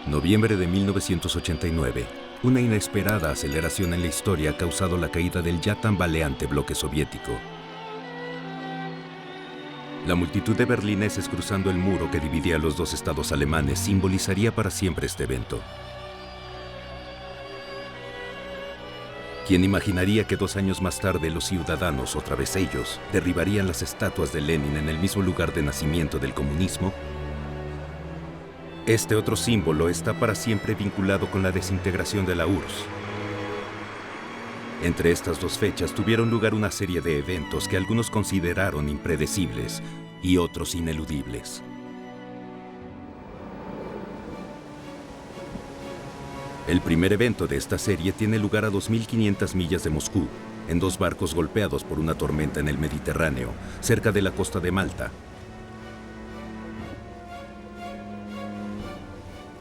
Noviembre de 1989. Una inesperada aceleración en la historia ha causado la caída del ya tambaleante bloque soviético. La multitud de berlineses cruzando el muro que dividía a los dos estados alemanes simbolizaría para siempre este evento. ¿Quién imaginaría que 2 años más tarde los ciudadanos, otra vez ellos, derribarían las estatuas de Lenin en el mismo lugar de nacimiento del comunismo? Este otro símbolo está para siempre vinculado con la desintegración de la URSS. Entre estas dos fechas tuvieron lugar una serie de eventos que algunos consideraron impredecibles y otros ineludibles. El primer evento de esta serie tiene lugar a 2.500 millas de Moscú, en 2 barcos golpeados por una tormenta en el Mediterráneo, cerca de la costa de Malta.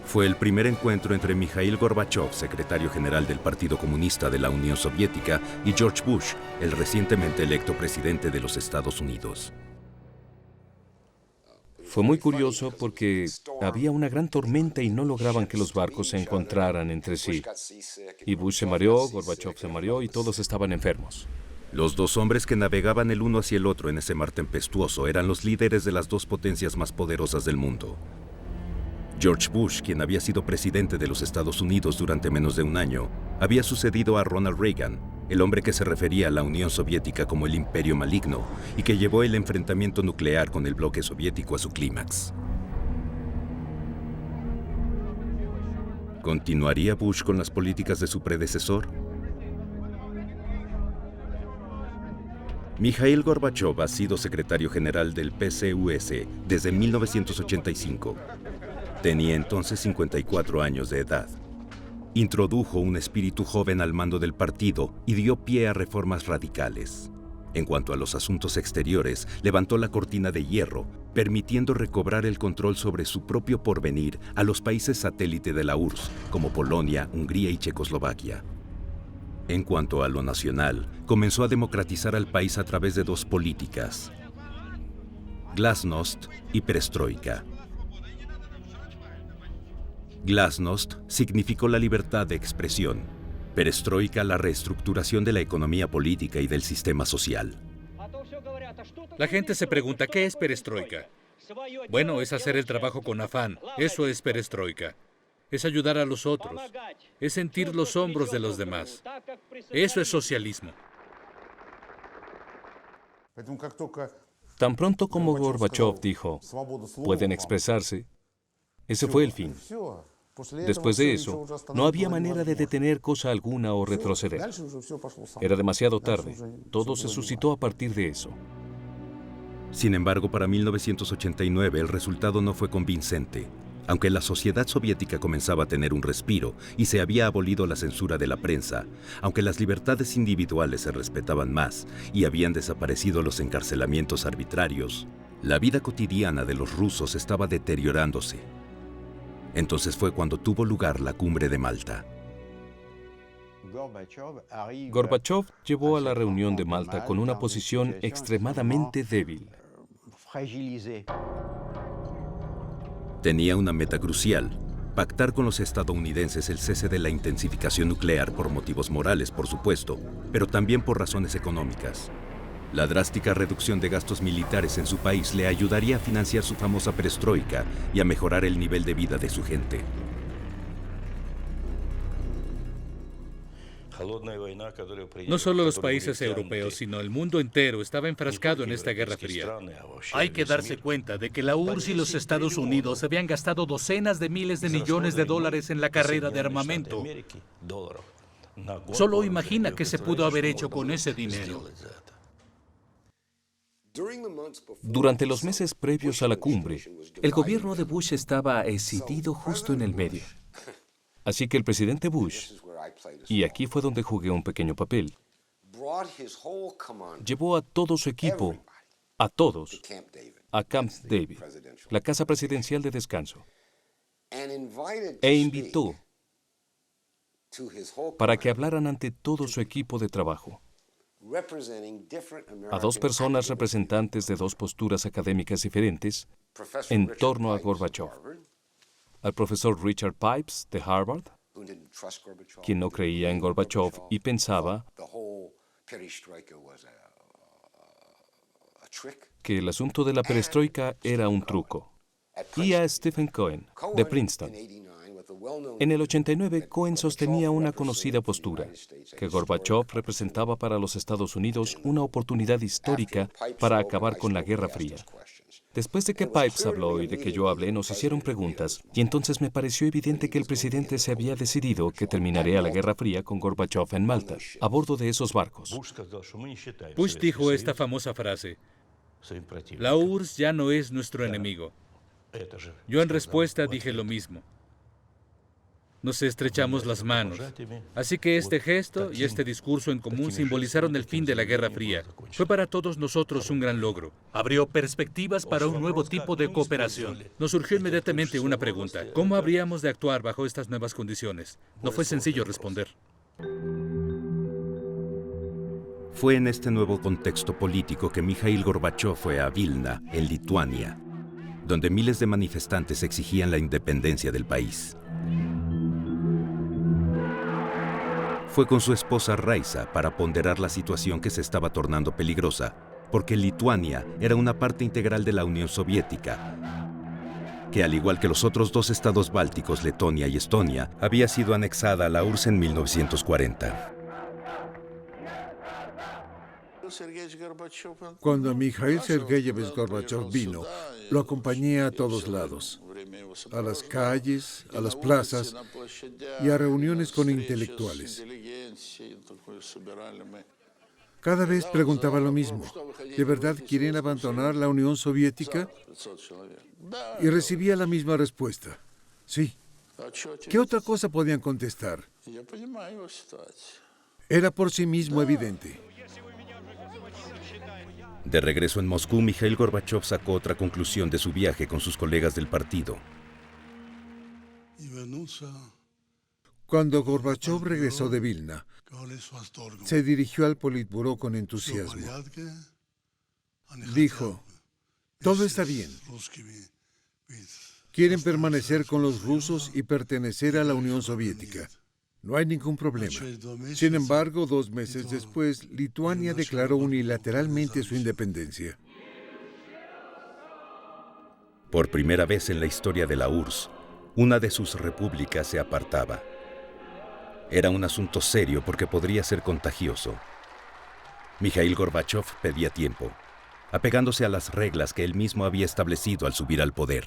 Fue el primer encuentro entre Mikhail Gorbachev, secretario general del Partido Comunista de la Unión Soviética, y George Bush, el recientemente electo presidente de los Estados Unidos. Fue muy curioso porque había una gran tormenta y no lograban que los barcos se encontraran entre sí. Y Bush se mareó, Gorbachev se mareó y todos estaban enfermos. Los dos hombres que navegaban el uno hacia el otro en ese mar tempestuoso eran los líderes de las dos potencias más poderosas del mundo. George Bush, quien había sido presidente de los Estados Unidos durante menos de un año, había sucedido a Ronald Reagan, el hombre que se refería a la Unión Soviética como el imperio maligno y que llevó el enfrentamiento nuclear con el bloque soviético a su clímax. ¿Continuaría Bush con las políticas de su predecesor? Mikhail Gorbachev ha sido secretario general del PCUS desde 1985. Tenía entonces 54 años de edad. Introdujo un espíritu joven al mando del partido y dio pie a reformas radicales. En cuanto a los asuntos exteriores, levantó la cortina de hierro, permitiendo recobrar el control sobre su propio porvenir a los países satélite de la URSS, como Polonia, Hungría y Checoslovaquia. En cuanto a lo nacional, comenzó a democratizar al país a través de 2 políticas: Glasnost y Perestroika. Glasnost significó la libertad de expresión. Perestroika, la reestructuración de la economía política y del sistema social. La gente se pregunta, ¿qué es perestroika? Bueno, es hacer el trabajo con afán. Eso es perestroika. Es ayudar a los otros. Es sentir los hombros de los demás. Eso es socialismo. Tan pronto como Gorbachev dijo, pueden expresarse, ese fue el fin. Después de eso, no había manera de detener cosa alguna o retroceder. Era demasiado tarde. Todo se suscitó a partir de eso. Sin embargo, para 1989 el resultado no fue convincente. Aunque la sociedad soviética comenzaba a tener un respiro y se había abolido la censura de la prensa, aunque las libertades individuales se respetaban más y habían desaparecido los encarcelamientos arbitrarios, la vida cotidiana de los rusos estaba deteriorándose. Entonces fue cuando tuvo lugar la cumbre de Malta. Gorbachev llevó a la reunión de Malta con una posición extremadamente débil. Tenía una meta crucial: pactar con los estadounidenses el cese de la intensificación nuclear por motivos morales, por supuesto, pero también por razones económicas. La drástica reducción de gastos militares en su país le ayudaría a financiar su famosa perestroika y a mejorar el nivel de vida de su gente. No solo los países europeos, sino el mundo entero estaba enfrascado en esta Guerra Fría. Hay que darse cuenta de que la URSS y los Estados Unidos habían gastado docenas de miles de millones de dólares en la carrera de armamento. Solo imagina qué se pudo haber hecho con ese dinero. Durante los meses previos a la cumbre, el gobierno de Bush estaba escindido justo en el medio. Así que el presidente Bush, y aquí fue donde jugué un pequeño papel, llevó a todo su equipo, a todos, a Camp David, la casa presidencial de descanso, e invitó para que hablaran ante todo su equipo de trabajo, a 2 personas representantes de 2 posturas académicas diferentes en torno a Gorbachev. al profesor Richard Pipes de Harvard, quien no creía en Gorbachov y pensaba que el asunto de la perestroika era un truco. Y a Stephen Cohen, de Princeton. En el 89, Cohen sostenía una conocida postura, que Gorbachov representaba para los Estados Unidos una oportunidad histórica para acabar con la Guerra Fría. Después de que Pipes habló y de que yo hablé, nos hicieron preguntas, y entonces me pareció evidente que el presidente se había decidido que terminaría la Guerra Fría con Gorbachov en Malta, a bordo de esos barcos. Bush dijo esta famosa frase: la URSS ya no es nuestro enemigo. Yo en respuesta dije lo mismo. Nos estrechamos las manos. Así que este gesto y este discurso en común simbolizaron el fin de la Guerra Fría. Fue para todos nosotros un gran logro. Abrió perspectivas para un nuevo tipo de cooperación. Nos surgió inmediatamente una pregunta: ¿cómo habríamos de actuar bajo estas nuevas condiciones? No fue sencillo responder. Fue en este nuevo contexto político que Mikhail Gorbachov fue a Vilna, en Lituania, donde miles de manifestantes exigían la independencia del país. Fue con su esposa Raisa para ponderar la situación que se estaba tornando peligrosa, porque Lituania era una parte integral de la Unión Soviética, que al igual que los otros dos estados bálticos, Letonia y Estonia, había sido anexada a la URSS en 1940. Cuando Mikhail Sergeyevich Gorbachov vino, lo acompañé a todos lados, a las calles, a las plazas y a reuniones con intelectuales. Cada vez preguntaba lo mismo: ¿de verdad quieren abandonar la Unión Soviética? Y recibía la misma respuesta: sí. ¿Qué otra cosa podían contestar? Era por sí mismo evidente. De regreso en Moscú, Mikhail Gorbachov sacó otra conclusión de su viaje con sus colegas del partido. Cuando Gorbachov regresó de Vilna, se dirigió al Politburó con entusiasmo. Dijo: todo está bien. Quieren permanecer con los rusos y pertenecer a la Unión Soviética. No hay ningún problema. Sin embargo, 2 meses después, Lituania declaró unilateralmente su independencia. Por primera vez en la historia de la URSS, una de sus repúblicas se apartaba. Era un asunto serio porque podría ser contagioso. Mikhail Gorbachov pedía tiempo, apegándose a las reglas que él mismo había establecido al subir al poder.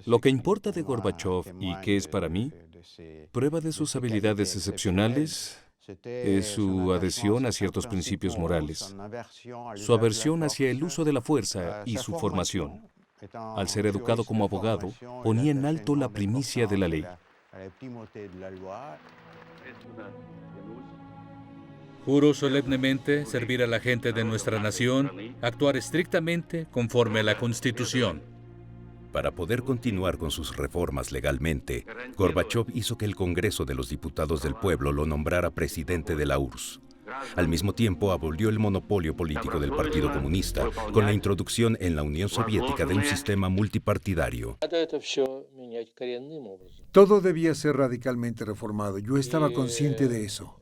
Lo que importa de Gorbachov y que es para mí, prueba de sus habilidades excepcionales, es su adhesión a ciertos principios morales, su aversión hacia el uso de la fuerza y su formación. Al ser educado como abogado, ponía en alto la primicia de la ley. Juro solemnemente servir a la gente de nuestra nación, actuar estrictamente conforme a la Constitución. Para poder continuar con sus reformas legalmente, Gorbachov hizo que el Congreso de los Diputados del Pueblo lo nombrara presidente de la URSS. Al mismo tiempo, abolió el monopolio político del Partido Comunista con la introducción en la Unión Soviética de un sistema multipartidario. Todo debía ser radicalmente reformado. Yo estaba consciente de eso.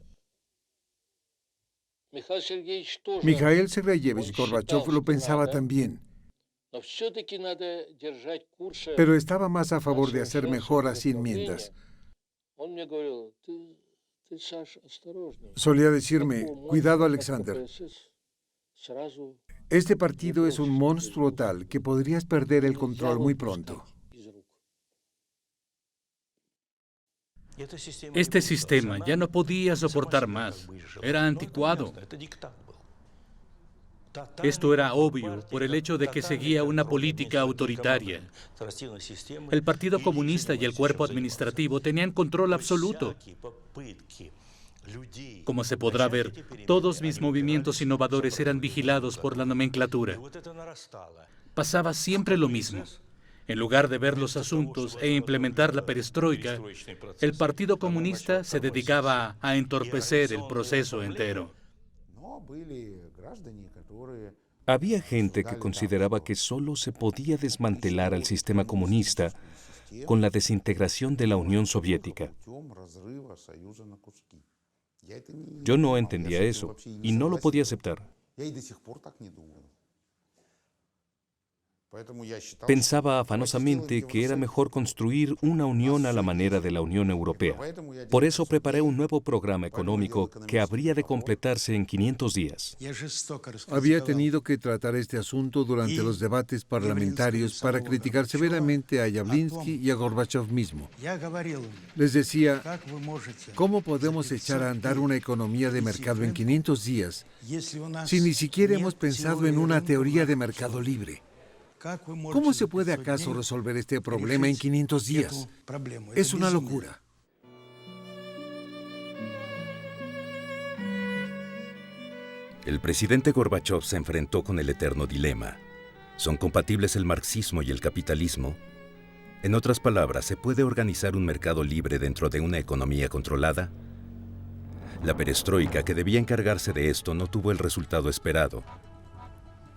Mikhail Sergeyevich Gorbachov lo pensaba también, pero estaba más a favor de hacer mejoras y enmiendas. Solía decirme: cuidado, Alexander. Este partido es un monstruo tal que podrías perder el control muy pronto. Este sistema ya no podía soportar más. Era anticuado. Esto era obvio por el hecho de que seguía una política autoritaria. El Partido Comunista y el cuerpo administrativo tenían control absoluto. Como se podrá ver, todos mis movimientos innovadores eran vigilados por la nomenclatura. Pasaba siempre lo mismo. En lugar de ver los asuntos e implementar la perestroika, el Partido Comunista se dedicaba a entorpecer el proceso entero. Había gente que consideraba que solo se podía desmantelar al sistema comunista con la desintegración de la Unión Soviética. Yo no entendía eso y no lo podía aceptar. Pensaba afanosamente que era mejor construir una unión a la manera de la Unión Europea. Por eso preparé un nuevo programa económico que habría de completarse en 500 días. Había tenido que tratar este asunto durante los debates parlamentarios para criticar severamente a Yavlinsky y a Gorbachov mismo. Les decía, ¿cómo podemos echar a andar una economía de mercado en 500 días si ni siquiera hemos pensado en una teoría de mercado libre? ¿Cómo se puede acaso resolver este problema en 500 días? Es una locura. El presidente Gorbachov se enfrentó con el eterno dilema. ¿Son compatibles el marxismo y el capitalismo? En otras palabras, ¿se puede organizar un mercado libre dentro de una economía controlada? La perestroika, que debía encargarse de esto, no tuvo el resultado esperado.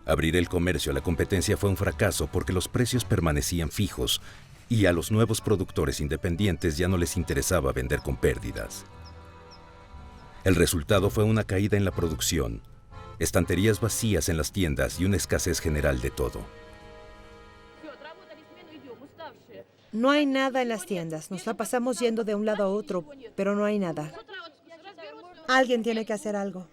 Abrir el comercio a la competencia fue un fracaso porque los precios permanecían fijos y a los nuevos productores independientes ya no les interesaba vender con pérdidas. El resultado fue una caída en la producción, estanterías vacías en las tiendas y una escasez general de todo. No hay nada en las tiendas. Nos la pasamos yendo de un lado a otro, pero no hay nada. Alguien tiene que hacer algo.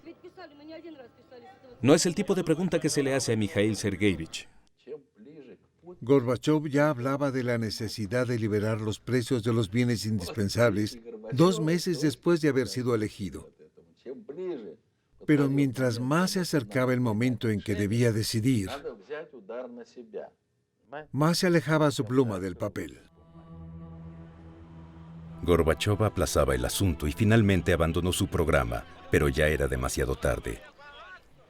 No es el tipo de pregunta que se le hace a Mikhail Sergeyevich. Gorbachov ya hablaba de la necesidad de liberar los precios de los bienes indispensables 2 meses después de haber sido elegido. Pero mientras más se acercaba el momento en que debía decidir, más se alejaba su pluma del papel. Gorbachov aplazaba el asunto y finalmente abandonó su programa, pero ya era demasiado tarde.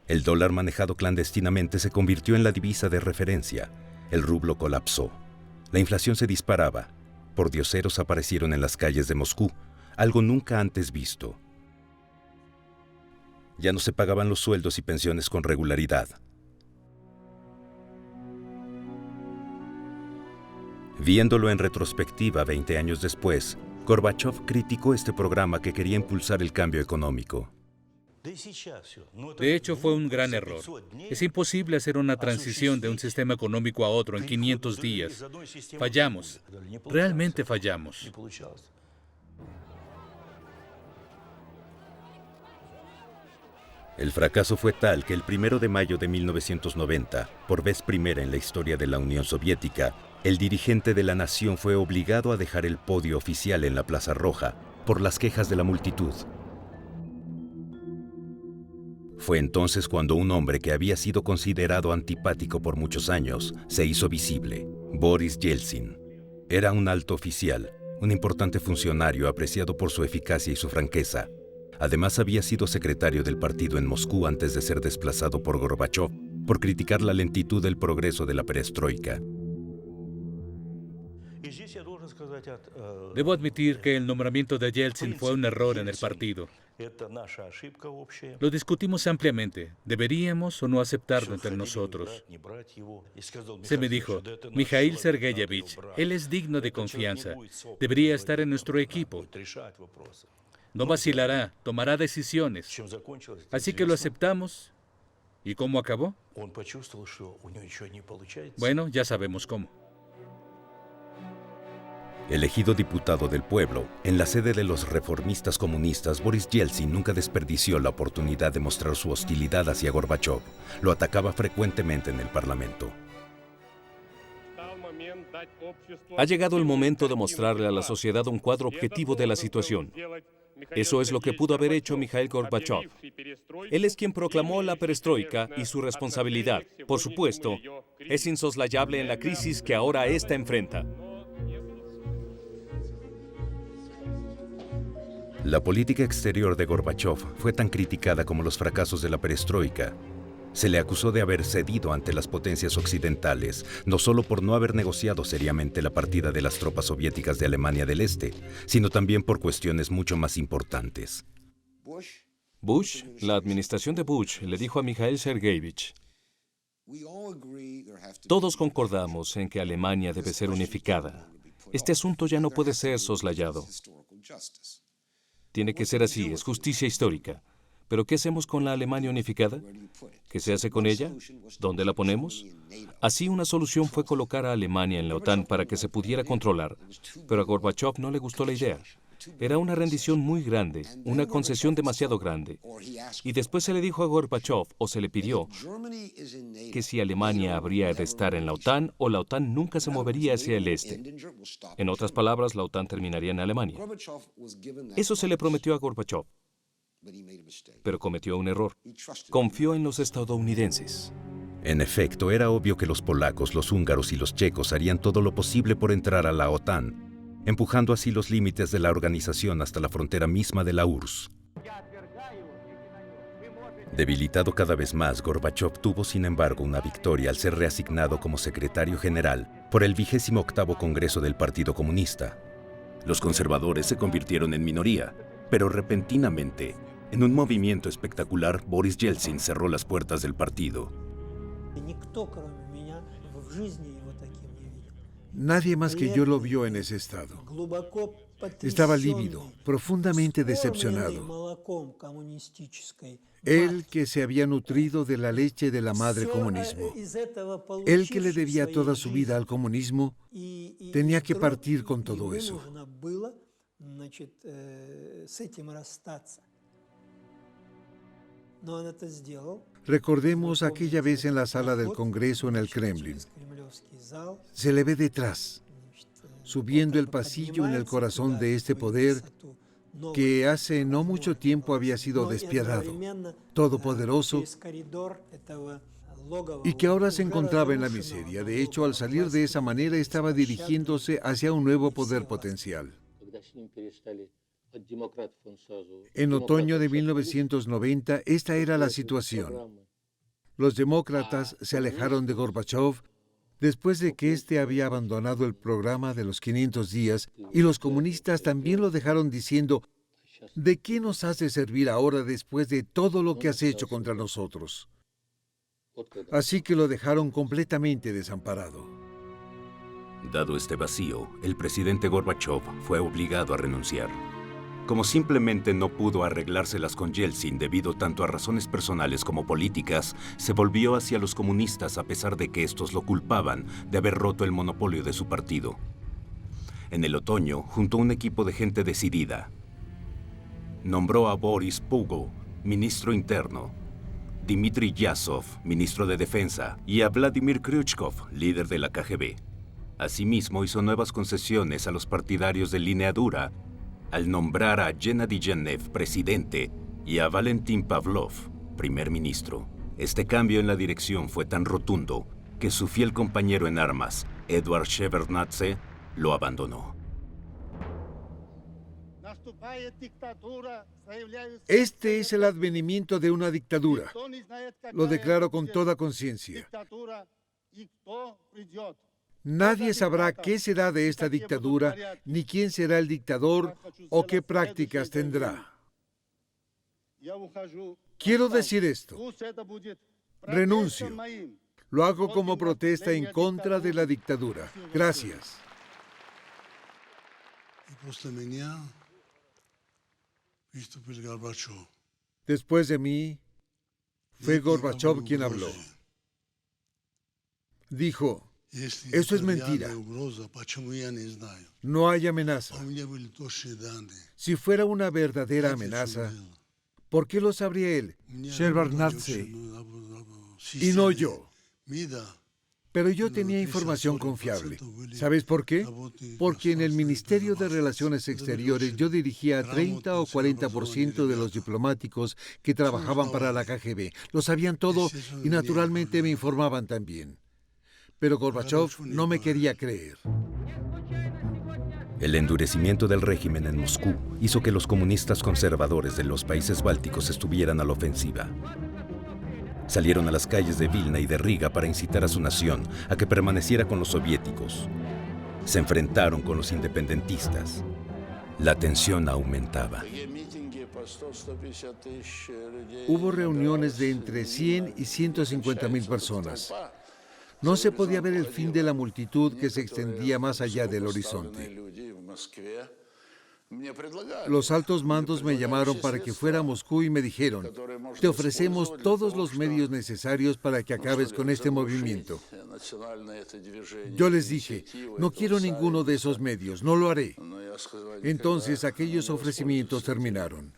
El dólar manejado clandestinamente se convirtió en la divisa de referencia. El rublo colapsó. La inflación se disparaba. Pordioseros aparecieron en las calles de Moscú, algo nunca antes visto. Ya no se pagaban los sueldos y pensiones con regularidad. Viéndolo en retrospectiva 20 años después, Gorbachov criticó este programa que quería impulsar el cambio económico. De hecho, fue un gran error. Es imposible hacer una transición de un sistema económico a otro en 500 días. Fallamos. Realmente fallamos. El fracaso fue tal que el 1 de mayo de 1990, por vez primera en la historia de la Unión Soviética, el dirigente de la nación fue obligado a dejar el podio oficial en la Plaza Roja por las quejas de la multitud. Fue entonces cuando un hombre que había sido considerado antipático por muchos años se hizo visible: Boris Yeltsin. Era un alto oficial, un importante funcionario apreciado por su eficacia y su franqueza. Además, había sido secretario del partido en Moscú antes de ser desplazado por Gorbachov por criticar la lentitud del progreso de la perestroika. Debo admitir que el nombramiento de Yeltsin fue un error en el partido. Lo discutimos ampliamente. ¿Deberíamos o no aceptarlo entre nosotros? Se me dijo, Mikhail Sergeyevich, él es digno de confianza. Debería estar en nuestro equipo. No vacilará, tomará decisiones. Así que lo aceptamos. ¿Y cómo acabó? Bueno, ya sabemos cómo. Elegido diputado del pueblo, en la sede de los reformistas comunistas, Boris Yeltsin nunca desperdició la oportunidad de mostrar su hostilidad hacia Gorbachov. Lo atacaba frecuentemente en el Parlamento. Ha llegado el momento de mostrarle a la sociedad un cuadro objetivo de la situación. Eso es lo que pudo haber hecho Mikhail Gorbachov. Él es quien proclamó la perestroika y su responsabilidad, por supuesto, es insoslayable en la crisis que ahora ésta enfrenta. La política exterior de Gorbachov fue tan criticada como los fracasos de la perestroika. Se le acusó de haber cedido ante las potencias occidentales, no solo por no haber negociado seriamente la partida de las tropas soviéticas de Alemania del Este, sino también por cuestiones mucho más importantes. Bush, la administración de Bush, le dijo a Mikhail Sergeyevich: Todos concordamos en que Alemania debe ser unificada. Este asunto ya no puede ser soslayado. Tiene que ser así, es justicia histórica. ¿Pero qué hacemos con la Alemania unificada? ¿Qué se hace con ella? ¿Dónde la ponemos? Así, una solución fue colocar a Alemania en la OTAN para que se pudiera controlar. Pero a Gorbachov no le gustó la idea. Era una rendición muy grande, una concesión demasiado grande. Y después se le dijo a Gorbachov, o se le pidió, que si Alemania habría de estar en la OTAN, o la OTAN nunca se movería hacia el este. En otras palabras, la OTAN terminaría en Alemania. Eso se le prometió a Gorbachov. Pero cometió un error. Confió en los estadounidenses. En efecto, era obvio que los polacos, los húngaros y los checos harían todo lo posible por entrar a la OTAN, empujando así los límites de la organización hasta la frontera misma de la URSS. Debilitado cada vez más, Gorbachov tuvo, sin embargo, una victoria al ser reasignado como secretario general por el 28º Congreso del Partido Comunista. Los conservadores se convirtieron en minoría, pero repentinamente, en un movimiento espectacular, Boris Yeltsin cerró las puertas del partido. Nadie más que yo lo vio en ese estado. Estaba lívido, profundamente decepcionado. Él que se había nutrido de la leche de la madre comunismo. Él que le debía toda su vida al comunismo, tenía que partir con todo eso. Recordemos aquella vez en la sala del Congreso en el Kremlin. Se le ve detrás, subiendo el pasillo en el corazón de este poder que hace no mucho tiempo había sido despiadado, todopoderoso, y que ahora se encontraba en la miseria. De hecho, al salir de esa manera estaba dirigiéndose hacia un nuevo poder potencial. En otoño de 1990, esta era la situación. Los demócratas se alejaron de Gorbachov después de que éste había abandonado el programa de los 500 días, y los comunistas también lo dejaron diciendo, ¿de qué nos hace servir ahora después de todo lo que has hecho contra nosotros? Así que lo dejaron completamente desamparado. Dado este vacío, el presidente Gorbachov fue obligado a renunciar. Como simplemente no pudo arreglárselas con Yeltsin debido tanto a razones personales como políticas, se volvió hacia los comunistas a pesar de que estos lo culpaban de haber roto el monopolio de su partido. En el otoño, juntó un equipo de gente decidida. Nombró a Boris Pugo, ministro interno, Dmitry Yazov, ministro de Defensa, y a Vladimir Kryuchkov, líder de la KGB. Asimismo, hizo nuevas concesiones a los partidarios de línea dura, al nombrar a Gennady Genev presidente y a Valentin Pavlov primer ministro. Este cambio en la dirección fue tan rotundo que su fiel compañero en armas, Eduard Shevardnadze, lo abandonó. Este es el advenimiento de una dictadura. Lo declaro con toda conciencia. Nadie sabrá qué será de esta dictadura, ni quién será el dictador o qué prácticas tendrá. Quiero decir esto. Renuncio. Lo hago como protesta en contra de la dictadura. Gracias. Después de mí, fue Gorbachov quien habló. Dijo, eso es mentira. No hay amenaza. Si fuera una verdadera amenaza, ¿por qué lo sabría él, Shevardnadze, y no yo? Pero yo tenía información confiable. ¿Sabes por qué? Porque en el Ministerio de Relaciones Exteriores yo dirigía 30 o 40% de los diplomáticos que trabajaban para la KGB. Lo sabían todo y naturalmente me informaban también. Pero Gorbachov no me quería creer. El endurecimiento del régimen en Moscú hizo que los comunistas conservadores de los países bálticos estuvieran a la ofensiva. Salieron a las calles de Vilna y de Riga para incitar a su nación a que permaneciera con los soviéticos. Se enfrentaron con los independentistas. La tensión aumentaba. Hubo reuniones de entre 100 y 150,000 personas. No se podía ver el fin de la multitud que se extendía más allá del horizonte. Los altos mandos me llamaron para que fuera a Moscú y me dijeron: te ofrecemos todos los medios necesarios para que acabes con este movimiento. Yo les dije: no quiero ninguno de esos medios, no lo haré. Entonces aquellos ofrecimientos terminaron.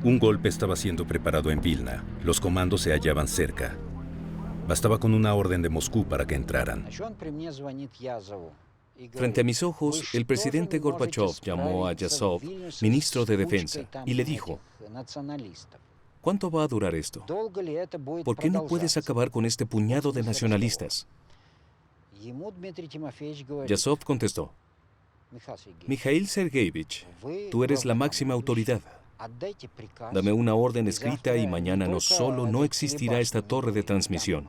Un golpe estaba siendo preparado en Vilna. Los comandos se hallaban cerca. Bastaba con una orden de Moscú para que entraran. Frente a mis ojos, el presidente Gorbachev llamó a Yazov, ministro de Defensa, y le dijo: ¿cuánto va a durar esto? ¿Por qué no puedes acabar con este puñado de nacionalistas? Yazov contestó: Mikhail Sergeyevich, tú eres la máxima autoridad. Dame una orden escrita y mañana no solo no existirá esta torre de transmisión,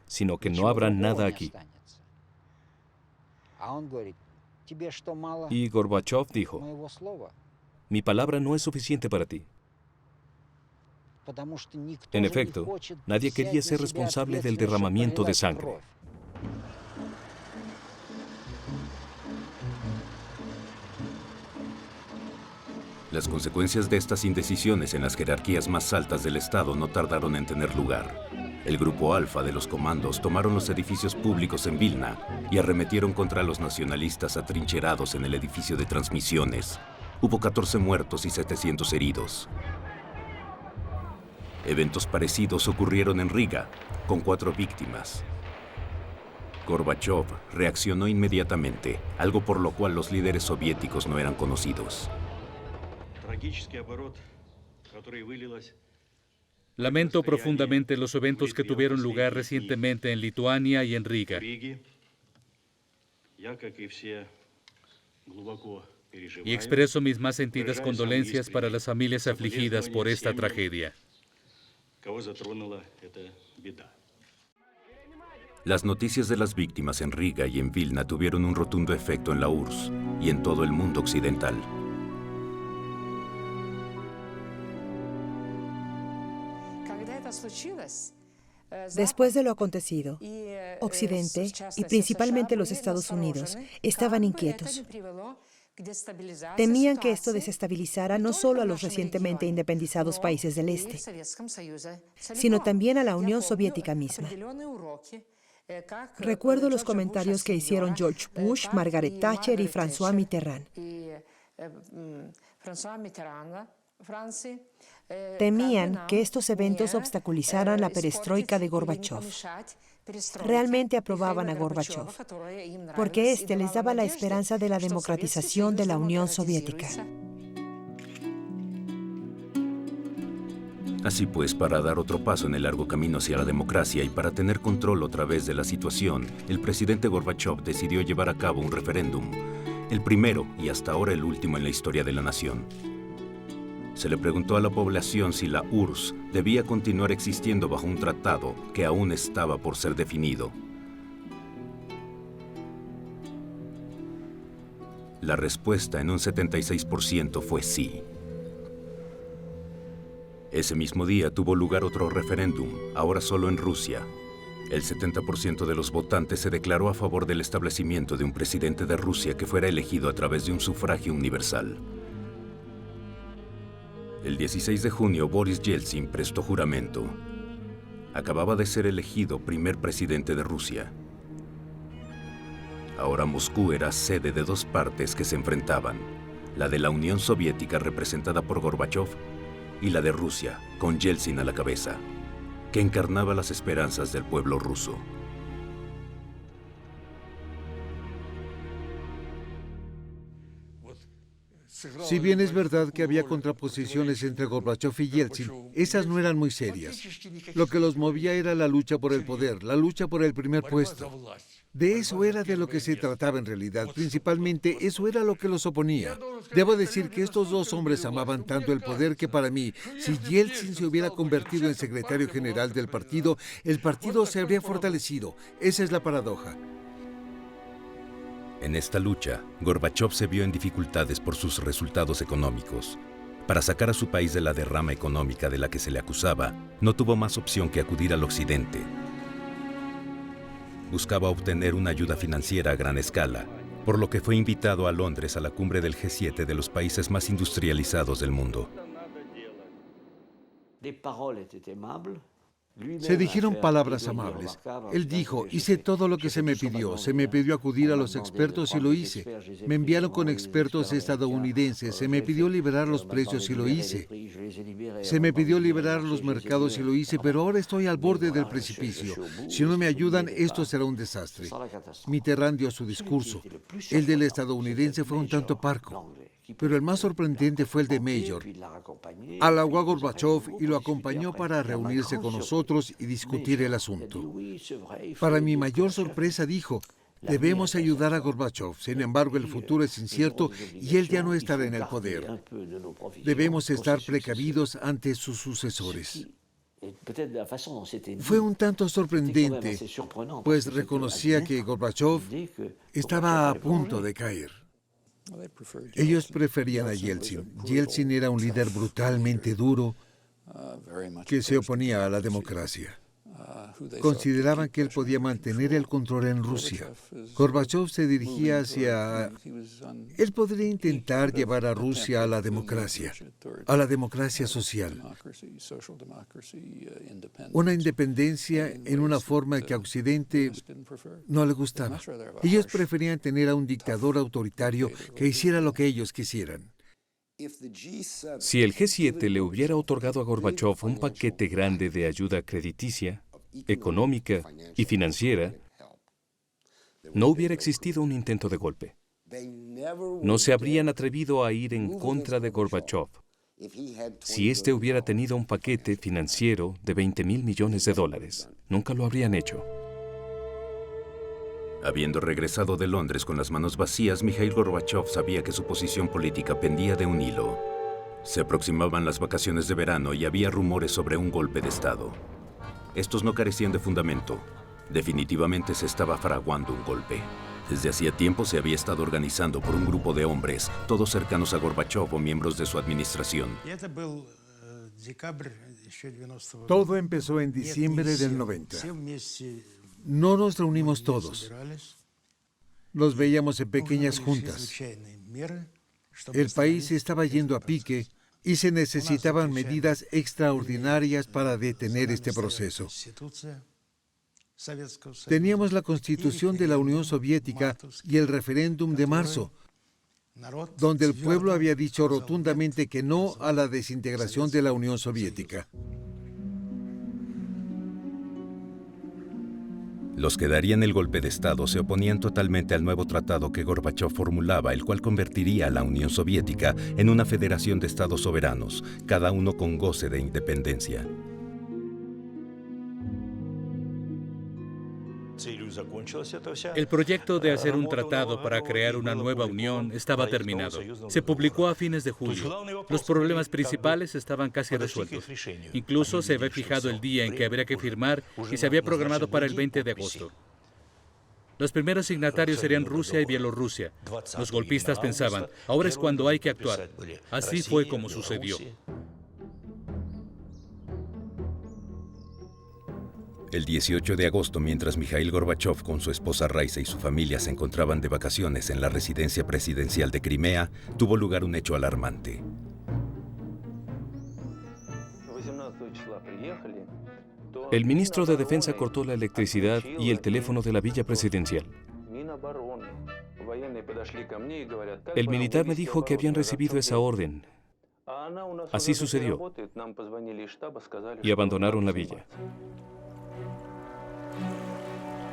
sino que no habrá nada aquí. Y Gorbachev dijo: mi palabra no es suficiente para ti. En efecto, nadie quería ser responsable del derramamiento de sangre. Las consecuencias de estas indecisiones en las jerarquías más altas del Estado no tardaron en tener lugar. El grupo Alfa de los comandos tomaron los edificios públicos en Vilna y arremetieron contra los nacionalistas atrincherados en el edificio de transmisiones. Hubo 14 muertos y 700 heridos. Eventos parecidos ocurrieron en Riga, con 4 víctimas. Gorbachev reaccionó inmediatamente, algo por lo cual los líderes soviéticos no eran conocidos. Lamento profundamente los eventos que tuvieron lugar recientemente en Lituania y en Riga. Y expreso mis más sentidas condolencias para las familias afligidas por esta tragedia. Las noticias de las víctimas en Riga y en Vilna tuvieron un rotundo efecto en la URSS y en todo el mundo occidental. Después de lo acontecido, Occidente, y principalmente los Estados Unidos, estaban inquietos. Temían que esto desestabilizara no solo a los recientemente independizados países del Este, sino también a la Unión Soviética misma. Recuerdo los comentarios que hicieron George Bush, Margaret Thatcher y François Mitterrand. Temían que estos eventos obstaculizaran la perestroika de Gorbachev. Realmente aprobaban a Gorbachev, porque éste les daba la esperanza de la democratización de la Unión Soviética. Así pues, para dar otro paso en el largo camino hacia la democracia y para tener control otra vez de la situación, el presidente Gorbachev decidió llevar a cabo un referéndum, el primero y hasta ahora el último en la historia de la nación. Se le preguntó a la población si la URSS debía continuar existiendo bajo un tratado que aún estaba por ser definido. La respuesta en un 76% fue sí. Ese mismo día tuvo lugar otro referéndum, ahora solo en Rusia. El 70% de los votantes se declaró a favor del establecimiento de un presidente de Rusia que fuera elegido a través de un sufragio universal. El 16 de junio, Boris Yeltsin prestó juramento. Acababa de ser elegido primer presidente de Rusia. Ahora Moscú era sede de 2 partes que se enfrentaban, la de la Unión Soviética representada por Gorbachev y la de Rusia, con Yeltsin a la cabeza, que encarnaba las esperanzas del pueblo ruso. Si bien es verdad que había contraposiciones entre Gorbachev y Yeltsin, esas no eran muy serias. Lo que los movía era la lucha por el poder, la lucha por el primer puesto. De eso era de lo que se trataba en realidad. Principalmente, eso era lo que los oponía. Debo decir que estos 2 hombres amaban tanto el poder que para mí, si Yeltsin se hubiera convertido en secretario general del partido, el partido se habría fortalecido. Esa es la paradoja. En esta lucha, Gorbachov se vio en dificultades por sus resultados económicos. Para sacar a su país de la derrama económica de la que se le acusaba, no tuvo más opción que acudir al occidente. Buscaba obtener una ayuda financiera a gran escala, por lo que fue invitado a Londres a la cumbre del G7 de los países más industrializados del mundo. Se dijeron palabras amables. Él dijo, hice todo lo que se me pidió. Se me pidió acudir a los expertos y lo hice. Me enviaron con expertos estadounidenses. Se me pidió liberar los precios y lo hice. Se me pidió liberar los mercados y lo hice, pero ahora estoy al borde del precipicio. Si no me ayudan, esto será un desastre. Mitterrand dio su discurso. El del estadounidense fue un tanto parco. Pero el más sorprendente fue el de Mayor. Halagó a Gorbachov y lo acompañó para reunirse con nosotros y discutir el asunto. Para mi mayor sorpresa dijo, debemos ayudar a Gorbachov, sin embargo el futuro es incierto y él ya no estará en el poder. Debemos estar precavidos ante sus sucesores. Fue un tanto sorprendente, pues reconocía que Gorbachov estaba a punto de caer. Ellos preferían a Yeltsin. Yeltsin era un líder brutalmente duro que se oponía a la democracia. Consideraban que él podía mantener el control en Rusia. Gorbachov se dirigía hacia... Él podría intentar llevar a Rusia a la democracia social. Una independencia en una forma que a Occidente no le gustaba. Ellos preferían tener a un dictador autoritario que hiciera lo que ellos quisieran. Si el G7 le hubiera otorgado a Gorbachov un paquete grande de ayuda crediticia, económica y financiera, no hubiera existido un intento de golpe. No se habrían atrevido a ir en contra de Gorbachov si éste hubiera tenido un paquete financiero de $20.000 millones. Nunca lo habrían hecho. Habiendo regresado de Londres con las manos vacías, Mikhail Gorbachov sabía que su posición política pendía de un hilo. Se aproximaban las vacaciones de verano y había rumores sobre un golpe de Estado. Estos no carecían de fundamento. Definitivamente se estaba fraguando un golpe. Desde hacía tiempo se había estado organizando por un grupo de hombres, todos cercanos a Gorbachov o miembros de su administración. Todo empezó en diciembre del 90. No nos reunimos todos. Nos veíamos en pequeñas juntas. El país estaba yendo a pique y se necesitaban medidas extraordinarias para detener este proceso. Teníamos la Constitución de la Unión Soviética y el referéndum de marzo, donde el pueblo había dicho rotundamente que no a la desintegración de la Unión Soviética. Los que darían el golpe de Estado se oponían totalmente al nuevo tratado que Gorbachov formulaba, el cual convertiría a la Unión Soviética en una federación de estados soberanos, cada uno con goce de independencia. El proyecto de hacer un tratado para crear una nueva unión estaba terminado. Se publicó a fines de julio. Los problemas principales estaban casi resueltos. Incluso se había fijado el día en que habría que firmar y se había programado para el 20 de agosto. Los primeros signatarios serían Rusia y Bielorrusia. Los golpistas pensaban, ahora es cuando hay que actuar. Así fue como sucedió. El 18 de agosto, mientras Mikhail Gorbachov con su esposa Raisa y su familia se encontraban de vacaciones en la residencia presidencial de Crimea, tuvo lugar un hecho alarmante. El ministro de Defensa cortó la electricidad y el teléfono de la villa presidencial. El militar me dijo que habían recibido esa orden. Así sucedió. Y abandonaron la villa.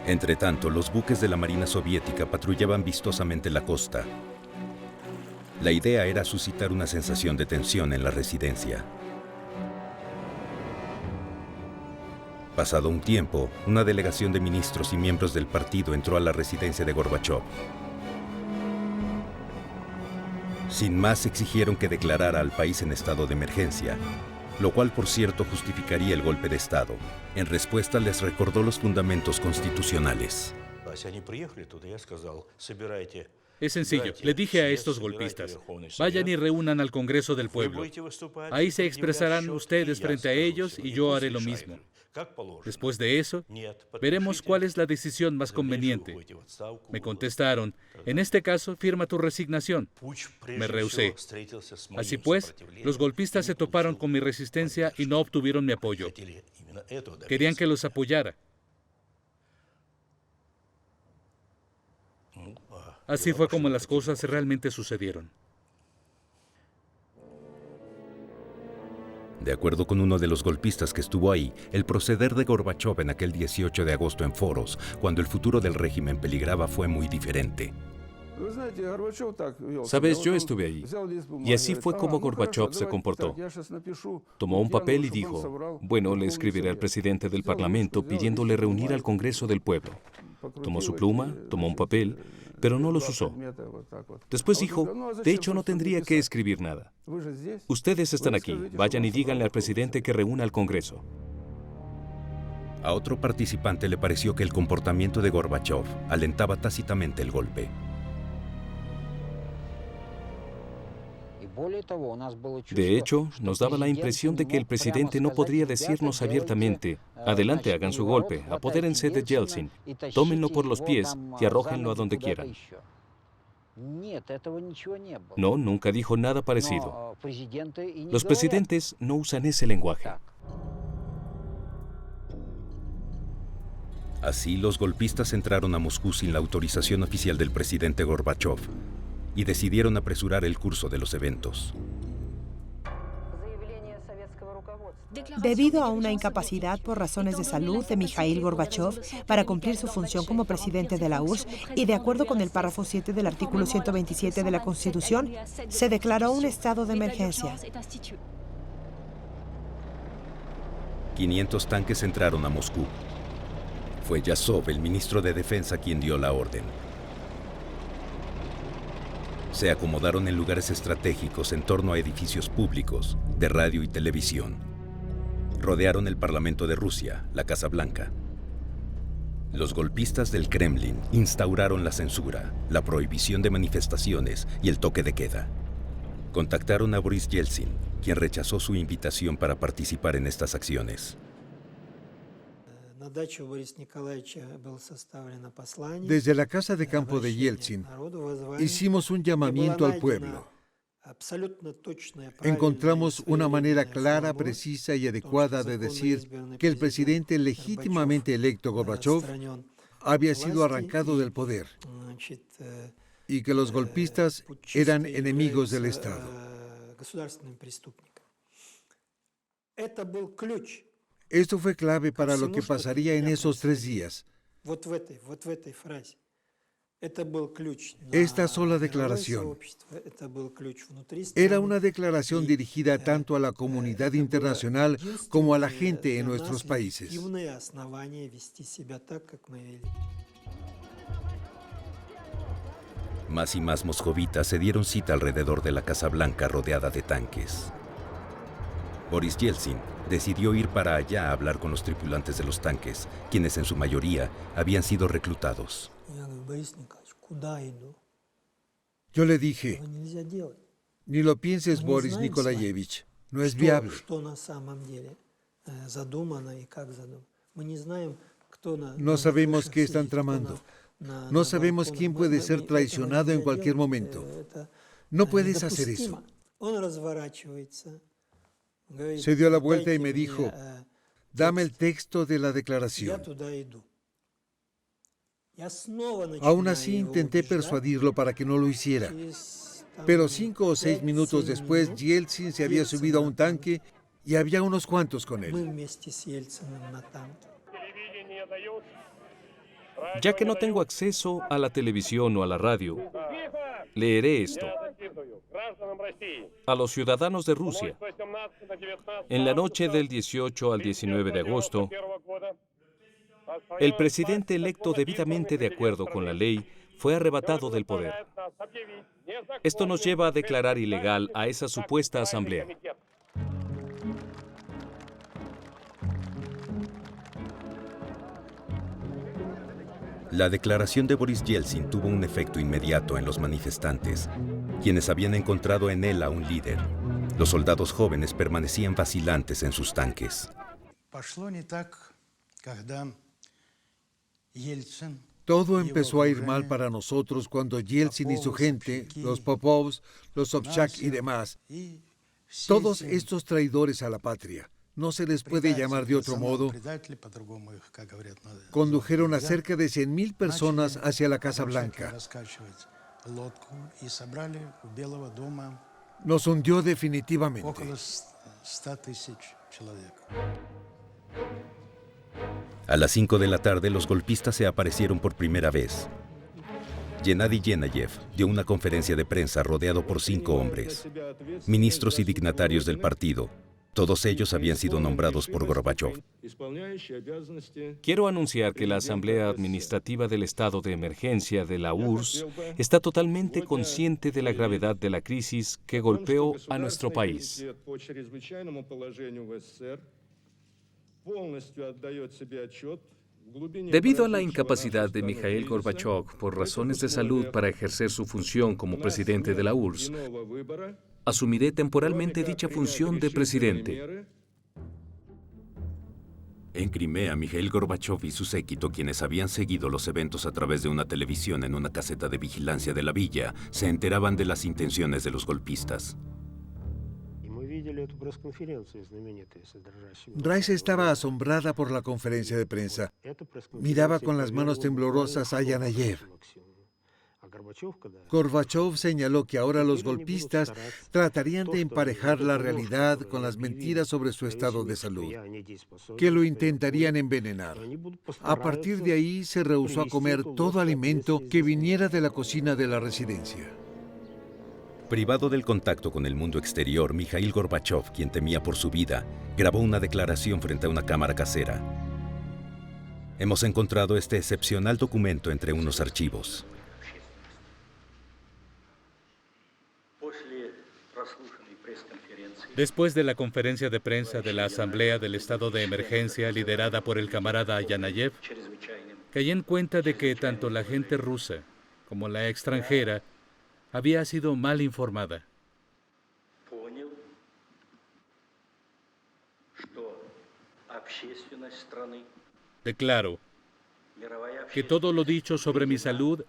Entretanto, los buques de la Marina Soviética patrullaban vistosamente la costa. La idea era suscitar una sensación de tensión en la residencia. Pasado un tiempo, una delegación de ministros y miembros del partido entró a la residencia de Gorbachov. Sin más, exigieron que declarara al país en estado de emergencia, lo cual, por cierto, justificaría el golpe de Estado. En respuesta, les recordó los fundamentos constitucionales. Es sencillo. Le dije a estos golpistas, vayan y reúnan al Congreso del Pueblo. Ahí se expresarán ustedes frente a ellos y yo haré lo mismo. Después de eso, veremos cuál es la decisión más conveniente. Me contestaron, en este caso, firma tu resignación. Me rehusé. Así pues, los golpistas se toparon con mi resistencia y no obtuvieron mi apoyo. Querían que los apoyara. Así fue como las cosas realmente sucedieron. De acuerdo con uno de los golpistas que estuvo ahí, el proceder de Gorbachov en aquel 18 de agosto en Foros, cuando el futuro del régimen peligraba, fue muy diferente. Sabes, yo estuve ahí, y así fue como Gorbachov se comportó. Tomó un papel y dijo, bueno, le escribiré al presidente del Parlamento pidiéndole reunir al Congreso del Pueblo. Tomó su pluma, tomó un papel, pero no los usó. Después dijo, de hecho no tendría que escribir nada. Ustedes están aquí, vayan y díganle al presidente que reúna al Congreso. A otro participante le pareció que el comportamiento de Gorbachov alentaba tácitamente el golpe. De hecho, nos daba la impresión de que el presidente no podría decirnos abiertamente, adelante, hagan su golpe, apodérense de Yeltsin, tómenlo por los pies y arrójenlo a donde quieran. No, nunca dijo nada parecido. Los presidentes no usan ese lenguaje. Así, los golpistas entraron a Moscú sin la autorización oficial del presidente Gorbachov y decidieron apresurar el curso de los eventos. Debido a una incapacidad por razones de salud de Mikhail Gorbachov para cumplir su función como presidente de la URSS y de acuerdo con el párrafo 7 del artículo 127 de la Constitución, se declaró un estado de emergencia. 500 tanques entraron a Moscú. Fue Yazov, el ministro de Defensa, quien dio la orden. Se acomodaron en lugares estratégicos en torno a edificios públicos, de radio y televisión. Rodearon el Parlamento de Rusia, la Casa Blanca. Los golpistas del Kremlin instauraron la censura, la prohibición de manifestaciones y el toque de queda. Contactaron a Boris Yeltsin, quien rechazó su invitación para participar en estas acciones. Desde la casa de campo de Yeltsin, hicimos un llamamiento al pueblo. Encontramos una manera clara, precisa y adecuada de decir que el presidente legítimamente electo Gorbachov había sido arrancado del poder y que los golpistas eran enemigos del Estado. Esto fue clave para lo que pasaría en esos 3 días. Esta sola declaración era una declaración dirigida tanto a la comunidad internacional como a la gente en nuestros países. Más y más moscovitas se dieron cita alrededor de la Casa Blanca rodeada de tanques. Boris Yeltsin decidió ir para allá a hablar con los tripulantes de los tanques, quienes en su mayoría habían sido reclutados. Yo le dije, ni lo pienses, Boris Nikolayevich, no es viable. No sabemos qué están tramando. No sabemos quién puede ser traicionado en cualquier momento. No puedes hacer eso. Se dio la vuelta y me dijo, dame el texto de la declaración. Aún así intenté persuadirlo para que no lo hiciera. Pero 5 o 6 minutos después, Yeltsin se había subido a un tanque y había unos cuantos con él. Ya que no tengo acceso a la televisión o a la radio, leeré esto. A los ciudadanos de Rusia, en la noche del 18 al 19 de agosto, el presidente electo debidamente de acuerdo con la ley fue arrebatado del poder. Esto nos lleva a declarar ilegal a esa supuesta asamblea. La declaración de Boris Yeltsin tuvo un efecto inmediato en los manifestantes, quienes habían encontrado en él a un líder. Los soldados jóvenes permanecían vacilantes en sus tanques. Todo empezó a ir mal para nosotros cuando Yeltsin y su gente, los Popovs, los Sobchak y demás, todos estos traidores a la patria, no se les puede llamar de otro modo, condujeron a cerca de 100,000 personas hacia la Casa Blanca. Nos hundió definitivamente. A las 5 de la tarde, los golpistas se aparecieron por primera vez. Gennady Genayev dio una conferencia de prensa rodeado por 5 hombres, ministros y dignatarios del partido. Todos ellos habían sido nombrados por Gorbachov. Quiero anunciar que la Asamblea Administrativa del Estado de Emergencia de la URSS está totalmente consciente de la gravedad de la crisis que golpeó a nuestro país. Debido a la incapacidad de Mikhail Gorbachov por razones de salud para ejercer su función como presidente de la URSS, asumiré temporalmente dicha función de presidente. En Crimea, Mikhail Gorbachov y su séquito, quienes habían seguido los eventos a través de una televisión en una caseta de vigilancia de la villa, se enteraban de las intenciones de los golpistas. Rice estaba asombrada por la conferencia de prensa. Miraba con las manos temblorosas a Yanayev. Gorbachov señaló que ahora los golpistas tratarían de emparejar la realidad con las mentiras sobre su estado de salud, que lo intentarían envenenar. A partir de ahí se rehusó a comer todo alimento que viniera de la cocina de la residencia. Privado del contacto con el mundo exterior, Mikhail Gorbachov, quien temía por su vida, grabó una declaración frente a una cámara casera. Hemos encontrado este excepcional documento entre unos archivos. Después de la conferencia de prensa de la Asamblea del Estado de Emergencia liderada por el camarada Yanayev, caí en cuenta de que tanto la gente rusa como la extranjera había sido mal informada. Declaro que todo lo dicho sobre mi salud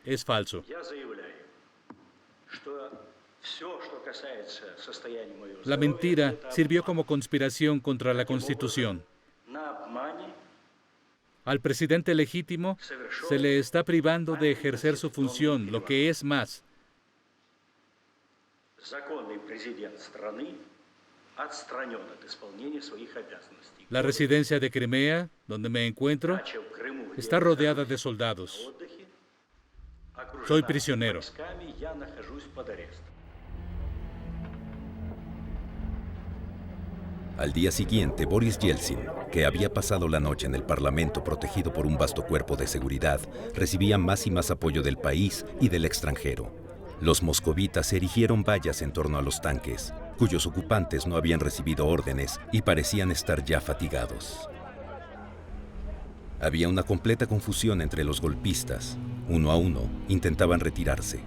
es falso. La mentira sirvió como conspiración contra la Constitución. Al presidente legítimo se le está privando de ejercer su función, lo que es más. La residencia de Crimea, donde me encuentro, está rodeada de soldados. Soy prisionero. Al día siguiente, Boris Yeltsin, que había pasado la noche en el Parlamento protegido por un vasto cuerpo de seguridad, recibía más y más apoyo del país y del extranjero. Los moscovitas erigieron vallas en torno a los tanques, cuyos ocupantes no habían recibido órdenes y parecían estar ya fatigados. Había una completa confusión entre los golpistas. Uno a uno intentaban retirarse.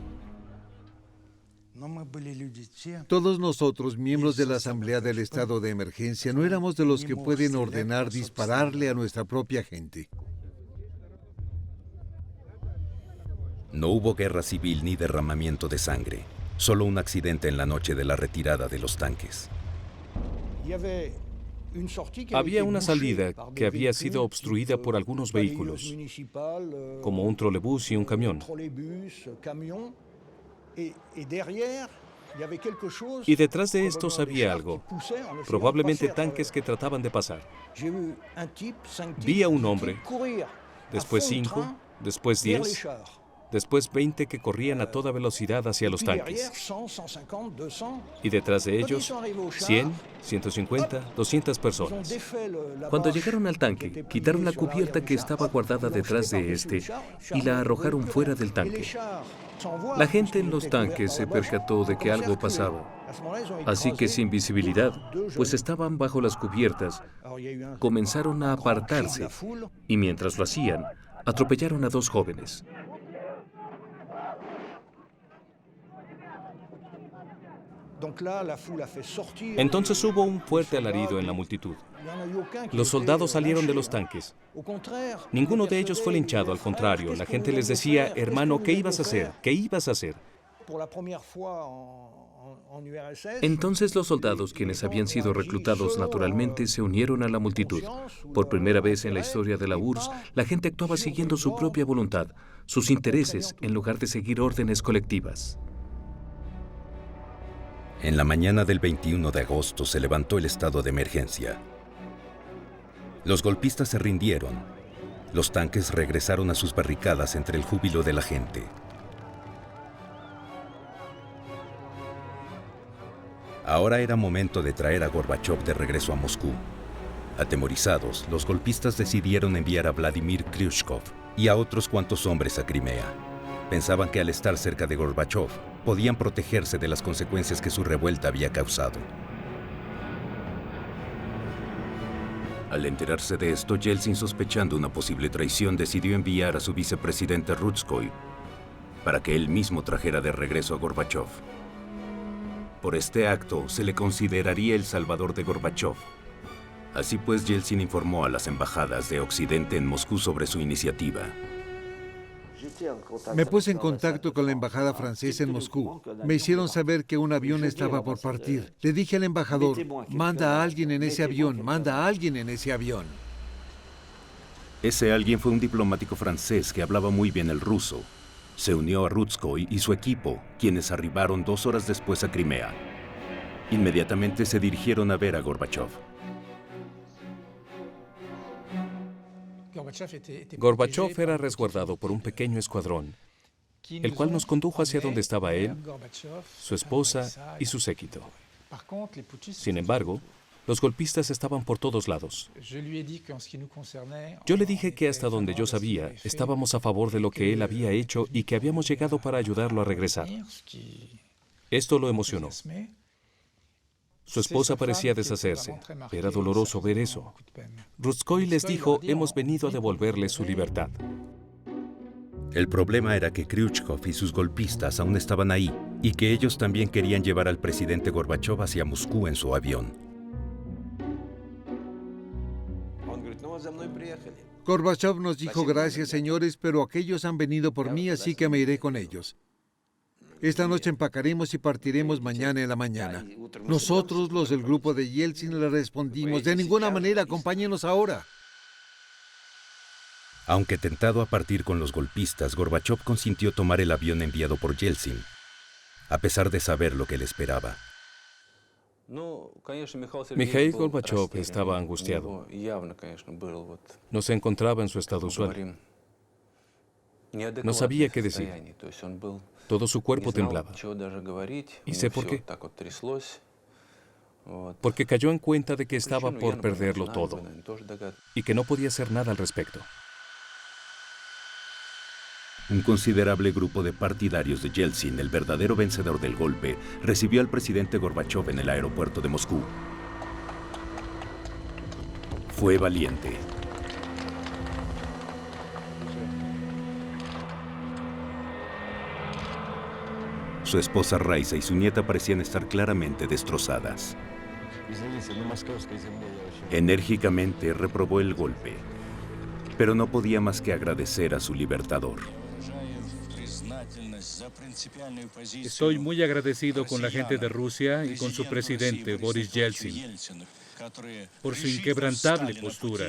Todos nosotros, miembros de la Asamblea del Estado de Emergencia, no éramos de los que pueden ordenar dispararle a nuestra propia gente. No hubo guerra civil ni derramamiento de sangre, solo un accidente en la noche de la retirada de los tanques. Había una salida que había sido obstruida por algunos vehículos, como un trolebús y un camión. Y detrás de estos había algo, probablemente tanques que trataban de pasar. Vi a un hombre, después 5, después 10, después 20 que corrían a toda velocidad hacia los tanques. Y detrás de ellos, 100, 150, 200 personas. Cuando llegaron al tanque, quitaron la cubierta que estaba guardada detrás de este y la arrojaron fuera del tanque. La gente en los tanques se percató de que algo pasaba. Así que sin visibilidad, pues estaban bajo las cubiertas, comenzaron a apartarse y mientras lo hacían, atropellaron a 2 jóvenes. Entonces hubo un fuerte alarido en la multitud. Los soldados salieron de los tanques. Ninguno de ellos fue linchado, al contrario, la gente les decía, hermano, ¿qué ibas a hacer? ¿Qué ibas a hacer? Entonces los soldados, quienes habían sido reclutados naturalmente, se unieron a la multitud. Por primera vez en la historia de la URSS, la gente actuaba siguiendo su propia voluntad, sus intereses, en lugar de seguir órdenes colectivas. En la mañana del 21 de agosto se levantó el estado de emergencia. Los golpistas se rindieron. Los tanques regresaron a sus barricadas entre el júbilo de la gente. Ahora era momento de traer a Gorbachov de regreso a Moscú. Atemorizados, los golpistas decidieron enviar a Vladimir Khrushchev y a otros cuantos hombres a Crimea. Pensaban que al estar cerca de Gorbachov, podían protegerse de las consecuencias que su revuelta había causado. Al enterarse de esto, Yeltsin, sospechando una posible traición, decidió enviar a su vicepresidente Rutskoy para que él mismo trajera de regreso a Gorbachov. Por este acto, se le consideraría el salvador de Gorbachov. Así pues, Yeltsin informó a las embajadas de Occidente en Moscú sobre su iniciativa. Me puse en contacto con la embajada francesa en Moscú. Me hicieron saber que un avión estaba por partir. Le dije al embajador, manda a alguien en ese avión, manda a alguien en ese avión. Ese alguien fue un diplomático francés que hablaba muy bien el ruso. Se unió a Rutskoy y su equipo, quienes arribaron 2 horas después a Crimea. Inmediatamente se dirigieron a ver a Gorbachov. Gorbachov era resguardado por un pequeño escuadrón, el cual nos condujo hacia donde estaba él, su esposa y su séquito. Sin embargo, los golpistas estaban por todos lados. Yo le dije que hasta donde yo sabía, estábamos a favor de lo que él había hecho y que habíamos llegado para ayudarlo a regresar. Esto lo emocionó. Su esposa parecía deshacerse. Era doloroso ver eso. Rutskoy les dijo, hemos venido a devolverle su libertad. El problema era que Khrushchev y sus golpistas aún estaban ahí y que ellos también querían llevar al presidente Gorbachov hacia Moscú en su avión. Gorbachov nos dijo, gracias señores, pero aquellos han venido por mí, así que me iré con ellos. Esta noche empacaremos y partiremos mañana en la mañana. Nosotros, los del grupo de Yeltsin, le respondimos, de ninguna manera, acompáñenos ahora. Aunque tentado a partir con los golpistas, Gorbachov consintió tomar el avión enviado por Yeltsin, a pesar de saber lo que le esperaba. Mikhail Gorbachov estaba angustiado. No se encontraba en su estado usual. No sabía qué decir. Todo su cuerpo temblaba. ¿Y sé por qué? Porque cayó en cuenta de que estaba por perderlo todo y que no podía hacer nada al respecto. Un considerable grupo de partidarios de Yeltsin, el verdadero vencedor del golpe, recibió al presidente Gorbachov en el aeropuerto de Moscú. Fue valiente. Su esposa Raisa y su nieta parecían estar claramente destrozadas. Enérgicamente reprobó el golpe, pero no podía más que agradecer a su libertador. Estoy muy agradecido con la gente de Rusia y con su presidente, Boris Yeltsin, por su inquebrantable postura.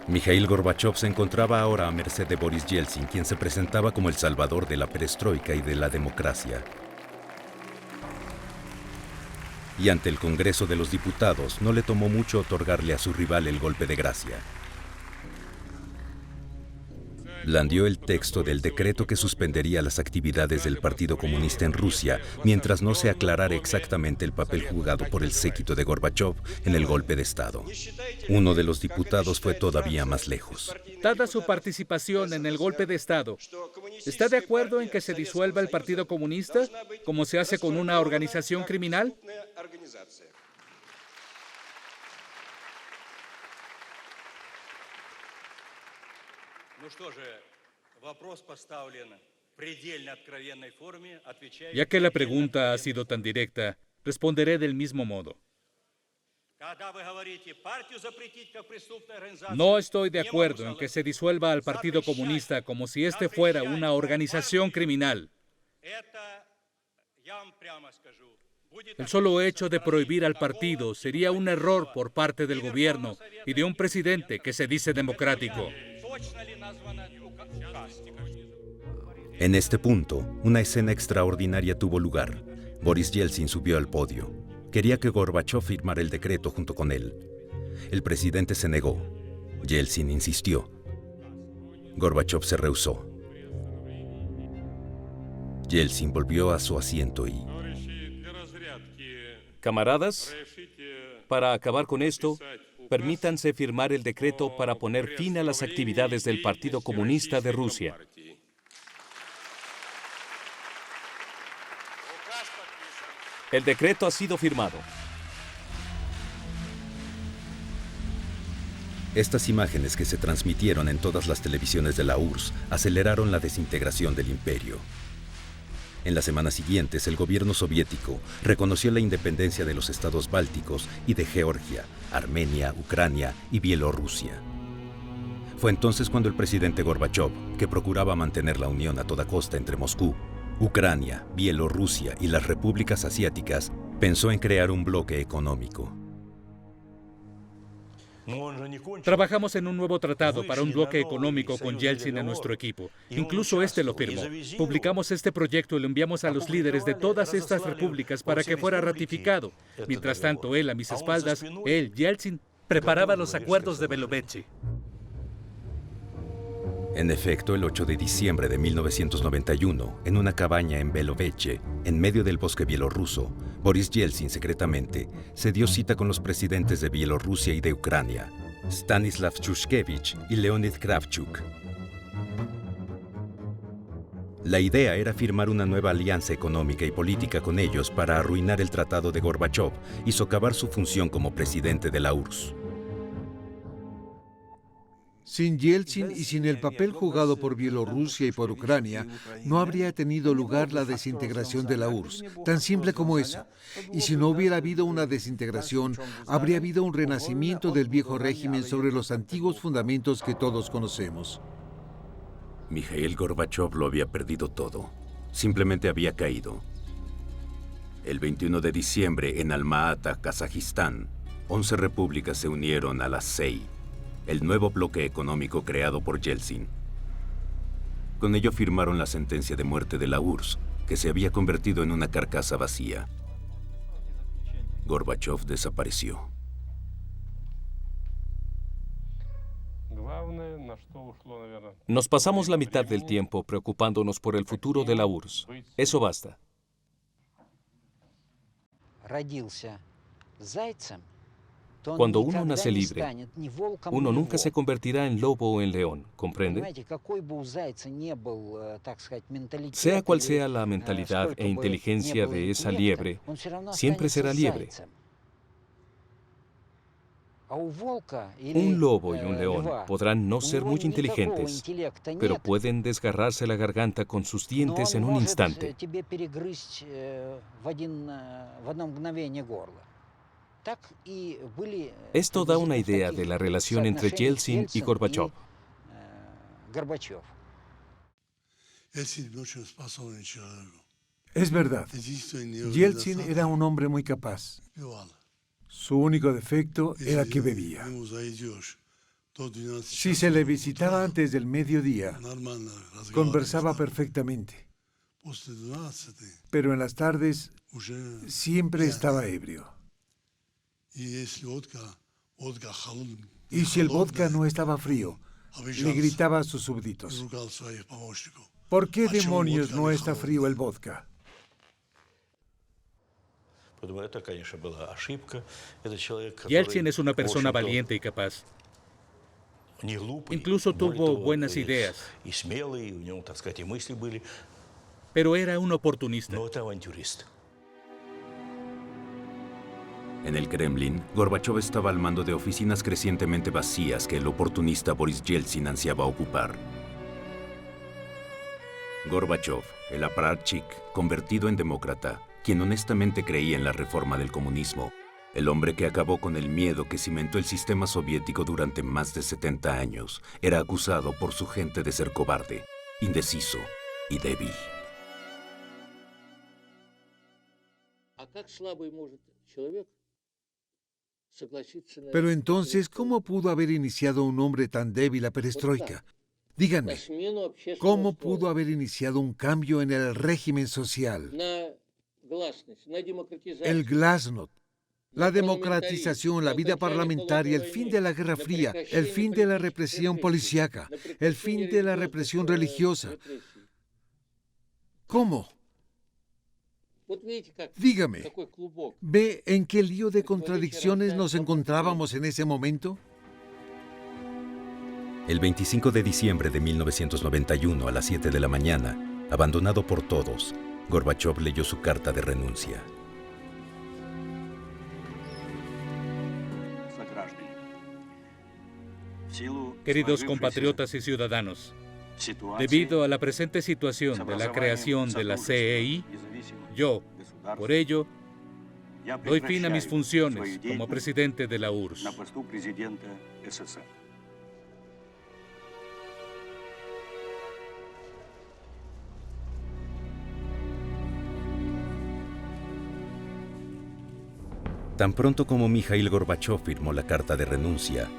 Mikhail Gorbachov se encontraba ahora a merced de Boris Yeltsin, quien se presentaba como el salvador de la perestroika y de la democracia. Y ante el Congreso de los Diputados no le tomó mucho otorgarle a su rival el golpe de gracia. Blandió el texto del decreto que suspendería las actividades del Partido Comunista en Rusia mientras no se aclarara exactamente el papel jugado por el séquito de Gorbachov en el golpe de Estado. Uno de los diputados fue todavía más lejos. Dada su participación en el golpe de Estado, ¿está de acuerdo en que se disuelva el Partido Comunista, como se hace con una organización criminal? Ya que la pregunta ha sido tan directa, responderé del mismo modo. No estoy de acuerdo en que se disuelva al Partido Comunista como si este fuera una organización criminal. El solo hecho de prohibir al partido sería un error por parte del gobierno y de un presidente que se dice democrático. En este punto, una escena extraordinaria tuvo lugar. Boris Yeltsin subió al podio. Quería que Gorbachov firmara el decreto junto con él. El presidente se negó. Yeltsin insistió. Gorbachov se rehusó. Yeltsin volvió a su asiento y... Camaradas, para acabar con esto, permítanse firmar el decreto para poner fin a las actividades del Partido Comunista de Rusia. El decreto ha sido firmado. Estas imágenes que se transmitieron en todas las televisiones de la URSS aceleraron la desintegración del imperio. En las semanas siguientes, el gobierno soviético reconoció la independencia de los estados bálticos y de Georgia, Armenia, Ucrania y Bielorrusia. Fue entonces cuando el presidente Gorbachov, que procuraba mantener la unión a toda costa entre Moscú, Ucrania, Bielorrusia y las repúblicas asiáticas, pensó en crear un bloque económico. Trabajamos en un nuevo tratado para un bloque económico con Yeltsin en nuestro equipo. Incluso este lo firmó. Publicamos este proyecto y lo enviamos a los líderes de todas estas repúblicas para que fuera ratificado. Mientras tanto, él, a mis espaldas, Yeltsin, preparaba los acuerdos de Belovechi. En efecto, el 8 de diciembre de 1991, en una cabaña en Beloveche, en medio del bosque bielorruso, Boris Yeltsin secretamente se dio cita con los presidentes de Bielorrusia y de Ucrania, Stanislav Shushkevich y Leonid Kravchuk. La idea era firmar una nueva alianza económica y política con ellos para arruinar el tratado de Gorbachov y socavar su función como presidente de la URSS. Sin Yeltsin y sin el papel jugado por Bielorrusia y por Ucrania, no habría tenido lugar la desintegración de la URSS, tan simple como eso. Y si no hubiera habido una desintegración, habría habido un renacimiento del viejo régimen sobre los antiguos fundamentos que todos conocemos. Mikhail Gorbachov lo había perdido todo. Simplemente había caído. El 21 de diciembre, en Alma-Ata, Kazajistán, 11 repúblicas se unieron a la SEI, el nuevo bloque económico creado por Yeltsin. Con ello firmaron la sentencia de muerte de la URSS, que se había convertido en una carcasa vacía. Gorbachov desapareció. Nos pasamos la mitad del tiempo preocupándonos por el futuro de la URSS. Eso basta. Cuando uno nace libre, uno nunca se convertirá en lobo o en león, ¿comprende? Sea cual sea la mentalidad e inteligencia de esa liebre, siempre será liebre. Un lobo y un león podrán no ser muy inteligentes, pero pueden desgarrarse la garganta con sus dientes en un instante. Esto da una idea de la relación entre Yeltsin y Gorbachov. Es verdad, Yeltsin era un hombre muy capaz. Su único defecto era que bebía. Si se le visitaba antes del mediodía, conversaba perfectamente. Pero en las tardes Siempre estaba ebrio. Y si el vodka no estaba frío, le gritaba a sus súbditos: ¿por qué demonios no está frío el vodka? Yeltsin es una persona valiente y capaz. Incluso tuvo buenas ideas, pero era un oportunista. En el Kremlin, Gorbachov estaba al mando de oficinas crecientemente vacías que el oportunista Boris Yeltsin ansiaba ocupar. Gorbachov, el apparatchik, convertido en demócrata, quien honestamente creía en la reforma del comunismo, el hombre que acabó con el miedo que cimentó el sistema soviético durante más de 70 años, era acusado por su gente de ser cobarde, indeciso y débil. Pero entonces, ¿cómo pudo haber iniciado un hombre tan débil la perestroika? Díganme, ¿cómo pudo haber iniciado un cambio en el régimen social? El glasnost, la democratización, la vida parlamentaria, el fin de la Guerra Fría, el fin de la represión policíaca, el fin de la represión religiosa. ¿Cómo? Dígame, ¿ve en qué lío de contradicciones nos encontrábamos en ese momento? El 25 de diciembre de 1991 a las 7 de la mañana, abandonado por todos, Gorbachov leyó su carta de renuncia. Queridos compatriotas y ciudadanos, debido a la presente situación de la creación de la CEI, yo, por ello, doy fin a mis funciones como presidente de la URSS. Tan pronto como Mikhail Gorbachov firmó la carta de renuncia,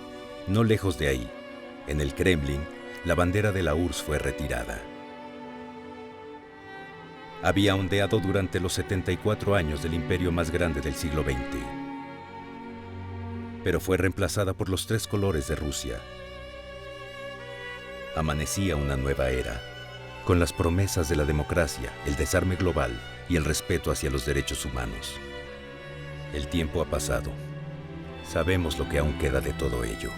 no lejos de ahí, en el Kremlin, la bandera de la URSS fue retirada. Había ondeado durante los 74 años del imperio más grande del siglo XX, pero fue reemplazada por los 3 colores de Rusia. Amanecía una nueva era, con las promesas de la democracia, el desarme global y el respeto hacia los derechos humanos. El tiempo ha pasado. Sabemos lo que aún queda de todo ello.